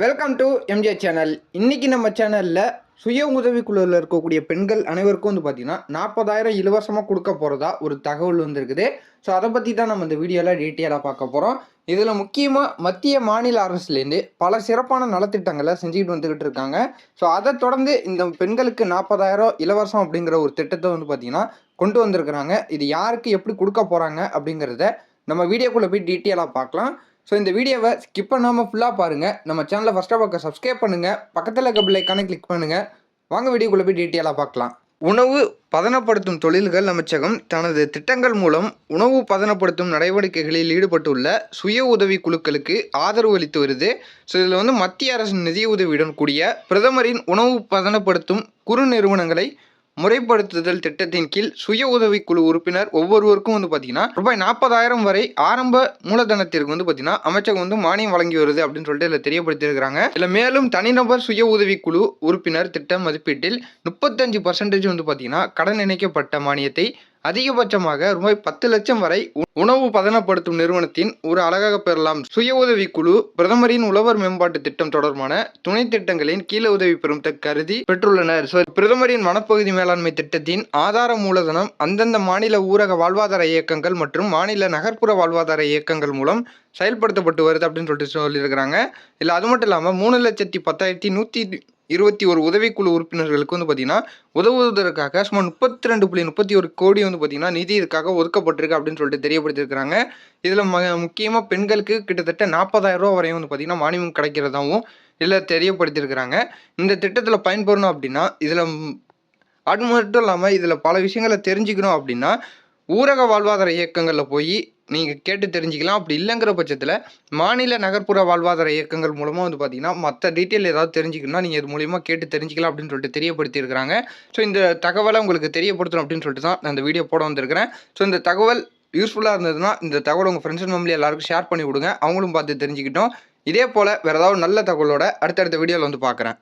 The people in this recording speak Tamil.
Welcome to MJ channel. இன்றைக்கி நம்ம சேனலில் சுய உதவிக்குழுவில் இருக்கக்கூடிய பெண்கள் அனைவருக்கும் பார்த்தீங்கன்னா 40,000 இலவசமாக கொடுக்க போகிறதா ஒரு தகவல் வந்திருக்குது. ஸோ அதை பற்றி தான் நம்ம இந்த வீடியோவில் டீட்டெயிலாக பார்க்க போகிறோம். இதில் முக்கியமாக மத்திய மாநில அரசுலேருந்து பல சிறப்பான நலத்திட்டங்களை செஞ்சுக்கிட்டு வந்துக்கிட்டு இருக்காங்க. ஸோ அதை தொடர்ந்து இந்த பெண்களுக்கு 40,000 இலவசம் அப்படிங்கிற ஒரு திட்டத்தை பார்த்தீங்கன்னா கொண்டு வந்திருக்கிறாங்க. இது யாருக்கு எப்படி கொடுக்க போகிறாங்க அப்படிங்கிறத நம்ம வீடியோக்குள்ளே போய் டீட்டெயிலாக பார்க்கலாம். ஸோ இந்த வீடியோவை ஸ்கிப் பண்ணாமல் ஃபுல்லாக பாருங்கள். நம்ம சேனலை ஃபஸ்ட்டாக பார்க்க சப்ஸ்கிரைப் பண்ணுங்கள், பக்கத்தில் இருக்க பெல் ஐக்கானை கிளிக் பண்ணுங்கள். வாங்க வீடியோக்குள்ளே போய் டீட்டெயிலாக பார்க்கலாம். உணவு பதனப்படுத்தும் தொழில்கள் அமைச்சகம் தனது திட்டங்கள் மூலம் உணவு பதனப்படுத்தும் நடவடிக்கைகளில் ஈடுபட்டுள்ள சுய உதவி குழுக்களுக்கு ஆதரவு அளித்து வருது. ஸோ இதில் மத்திய அரசின் நிதியுதவியுடன் கூடிய பிரதமரின் உணவு பதனப்படுத்தும் குறு நிறுவனங்களை முறைப்படுத்துதல் திட்டத்தின் கீழ் சுய உதவிக்குழு உறுப்பினர் ஒவ்வொருவருக்கும் பார்த்தீங்கன்னா ரூபாய் 40,000 வரை ஆரம்ப மூலதனத்திற்கு பார்த்தீங்கன்னா அமைச்சகம் மானியம் வழங்கி வருது அப்படின்னு சொல்லிட்டு இதில் தெரியப்படுத்தியிருக்கிறாங்க. இதில் மேலும் தனிநபர் சுய உதவிக்குழு உறுப்பினர் திட்ட மதிப்பீட்டில் 35% பார்த்தீங்கன்னா கடன் இணைக்கப்பட்ட மானியத்தை அதிகபட்சமாக ரூபாய் 10 லட்சம் வரை உணவு பதனப்படுத்தும் நிறுவனத்தின் ஒரு அழகாக பெறலாம். சுய உதவி குழு பிரதமரின் உழவர் மேம்பாட்டு திட்டம் தொடர்பான துணை திட்டங்களின் கீழ உதவி பெறும் கருதி பெற்றுள்ளனர். பிரதமரின் வனப்பகுதி மேலாண்மை திட்டத்தின் ஆதார மூலதனம் அந்தந்த மாநில ஊரக வாழ்வாதார இயக்கங்கள் மற்றும் மாநில நகர்ப்புற வாழ்வாதார இயக்கங்கள் மூலம் செயல்படுத்தப்பட்டு வருது அப்படின்னு சொல்லியிருக்கிறாங்க. இல்லை அது மட்டும் இல்லாமல் 3,10,121 உதவிக்குழு உறுப்பினர்களுக்கு பார்த்தீங்கன்னா உதவுவதற்காக சுமார் 32.31 கோடி பார்த்தீங்கன்னா நிதி இதுக்காக ஒதுக்கப்பட்டிருக்கு அப்படின்னு சொல்லிட்டு தெரியப்படுத்தியிருக்கிறாங்க. இதில் முக்கியமாக பெண்களுக்கு கிட்டத்தட்ட 40,000 ரூபா வரையும் பார்த்தீங்கன்னா மானியம் கிடைக்கிறதாகவும் இதில் தெரியப்படுத்தியிருக்கிறாங்க. இந்த திட்டத்தில் பயன்பெறணும் அப்படின்னா இதில் அது மட்டும் இல்லாமல் இதில் பல விஷயங்களை தெரிஞ்சுக்கணும் அப்படின்னா ஊரக வாழ்வாதார இயக்கங்களில் போய் நீங்கள் கேட்டு தெரிஞ்சுக்கலாம். அப்படி இல்லைங்கிற பட்சத்தில் மாநில நகர்ப்புற வாழ்வாதார இயக்கங்கள் மூலமாக பார்த்தீங்கன்னா மற்ற டீட்டெயில் ஏதாவது தெரிஞ்சுக்கணும்னா நீங்கள் இது மூலிமா கேட்டு தெரிஞ்சிக்கலாம் அப்படின்னு சொல்லிட்டு தெரியப்படுத்தியிருக்கிறாங்க. ஸோ இந்த தகவலை உங்களுக்கு தெரியப்படுத்தணும் அப்படின்னு சொல்லிட்டு தான் நான் இந்த வீடியோ போட வந்திருக்கிறேன். ஸோ இந்த தகவல் யூஸ்ஃபுல்லாக இருந்ததுன்னா இந்த தகவல் உங்கள் ஃப்ரெண்ட்ஸ் அண்ட் ஃபேமிலி எல்லாருக்கும் ஷேர் பண்ணி விடுங்க, அவங்களும் பார்த்து தெரிஞ்சுக்கிட்டோம். இதே போல் வேறு ஏதாவது நல்ல தகவலோட அடுத்தடுத்த வீடியோவில் பார்க்குறேன்.